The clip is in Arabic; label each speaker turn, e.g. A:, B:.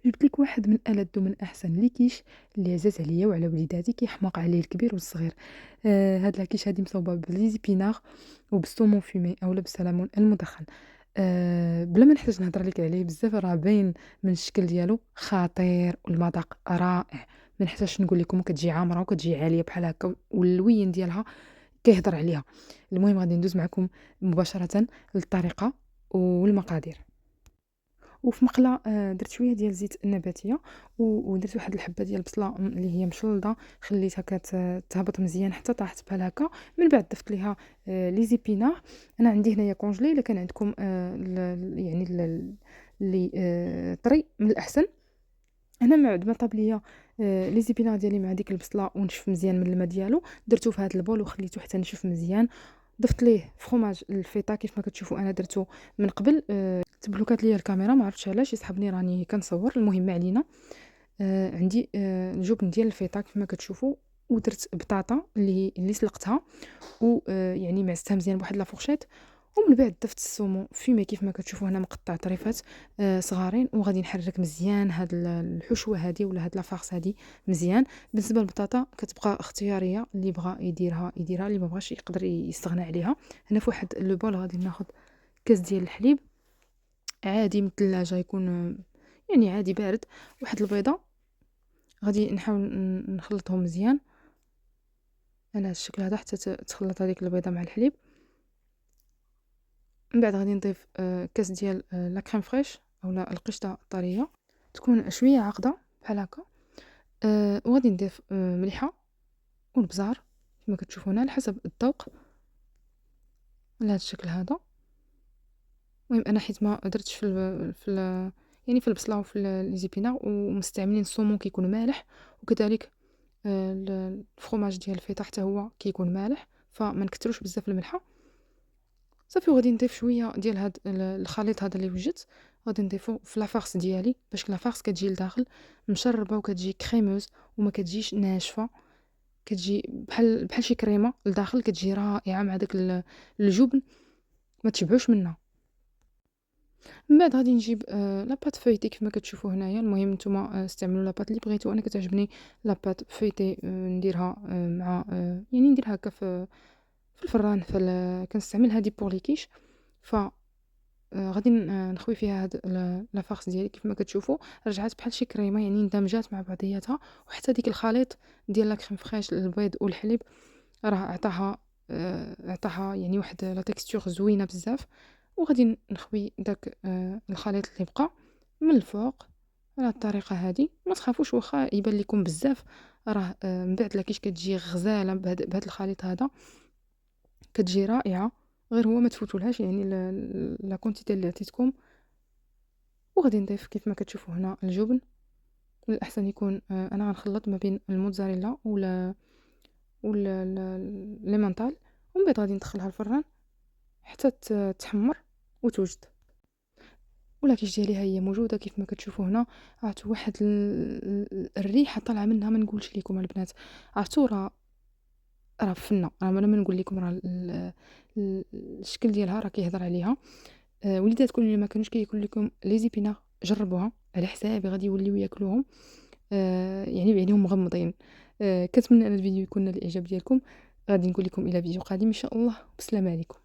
A: جبت لك واحد من ألذ ومن أحسن لي كيش اللي عزاز عليا وعلى وليداتي كيحماق عليه الكبير والصغير. هاد لاكيش هادي مصوبة بلي زيبينار وبالثومون فيمي أولا بالسلمون المدخن. بلا ما نحتاج نهضر لك عليه بزاف، راه باين من الشكل ديالو خطير والمذاق رائع. ما نحتاجش نقول لكم كتجي عامرة وكتجي عالية بحال هكا واللوين ديالها كيهضر عليها. المهم غادي ندوز معكم مباشرة للطريقة والمقادير. وفي مقلة درت شوية ديال الزيت النباتية ودرت واحد الحبة ديال البصلة اللي هي مشلضة، خليتها تهبط مزيان حتى طاحت بحال هكا. من بعد ضفت ليها لي زيبينار. انا عندي هنايا كونجلي، الا كان عندكم يعني اللي طري من الاحسن. انا من بعد ما طاب ليا لي زيبينار ديالي مع ديك البصله ونشف مزيان من الماء ديالو، درتو في هذا البول وخليته حتى نشف مزيان. ضفت ليه فرomاج الفيتا كيف ما كتشوفوا انا درتو من قبل. تبلوكات ليا الكاميرا ما عرفتش علاش يسحبني راني كنصور، المهم ما علينا. عندي الجبن ديال الفيتا كيف ما كتشوفوا، ودرت بطاطا اللي سلقتها ويعني معزتها مزيان بواحد لا فورشيط. ومن بعد ضفت السومون فيمي كيف ما كتشوفوا هنا مقطع طريفات صغارين، وغادي نحرك مزيان هاد الحشوه هادي ولا هاد لافارس هادي مزيان. بالنسبه للبطاطا كتبقى اختياريه، اللي بغى يديرها اللي ما بغاش يقدر يستغنى عليها. هنا في واحد لو بول غادي ناخذ كاس ديال الحليب عادي من الثلاجه، يكون يعني عادي بارد. واحد البيضه غادي نحاول نخلطهم مزيان على هذا الشكل هذا حتى تخلط هذيك البيضه مع الحليب. من بعد غادي نضيف كاس ديال لا كريم فريش اولا القشطه الطريه، تكون شويه عاقده بحال هكا. وغادي نضيف مليحه والبزار كما كتشوفوا هنا على حسب الذوق على هذا الشكل هذا. المهم انا حيت ما درتش يعني في البصله وفي لي ومستعملين الصومون كيكون مالح، وكذلك الفرomاج ديال الفيتا حتى هو كيكون مالح، فما نكثروش بزاف الملحه. صافي وغادي نضيف شويه ديال هاد الخليط هذا اللي وجدت، غادي نضيفو في لافارس ديالي باش لافارس كتجي لداخل مشربه وكتجي كريموز وما كتجيش ناشفه، كتجي بحال شي كريمه لداخل، كتجي رائعه مع داك الجبن ما تشبعوش منها. من بعد غادي نجيب لاباط فويتي كيف ما كتشوفوا هنايا. المهم نتوما استعملوا لاباط اللي بغيتو، انا كتعجبني لاباط فويتي نديرها مع يعني نديرها هكا في الفران كنستعمل هذه بور لي كيش. ف غادي نخوي فيها هاد لافارس ديالي كيف ما كتشوفوا رجعت بحال شي كريمه، يعني اندمجات مع بعضياتها. وحتى ديك الخليط ديال لا كريم فريش البيض والحليب راه عطاها يعني واحد لا تكستور زوينه بزاف. وغادي نخوي داك الخليط اللي بقى من الفوق على الطريقه هذه. ما تخافوش واخا يبان لكم بزاف، راه من بعد لا كيش كتجي غزاله بهذا الخليط هذا، كتجي رائعه. غير هو ما تفوتولهاش يعني لا كونتيتي اللي عطيتكم. وغادي نضيف كيف ما كتشوفوا هنا الجبن، من الاحسن يكون انا غنخلط ما بين الموتزاريلا ولا ليمونتال. ومن بعد غادي ندخلها الفران حتى تحمر وتوجد. ولاكيش ديالي ها هي موجوده كيف ما كتشوفوا هنا. عرفتوا واحد الريحه طالعه منها ما نقولش لكم البنات. عرفتوا راه فنه، راه انا ما نقول لكم راه الشكل ديالها راه كيهضر عليها. وليداتكم اللي ما كانوش كياكلوا لكم لي زيبينا جربوها على حسابي، غادي يوليو ياكلوهم يعني بعينيهم مغمضين. كنتمنى ان الفيديو يكون للاعجاب ديالكم. غادي نقول لكم الى فيديو قادم ان شاء الله. بسلام عليكم.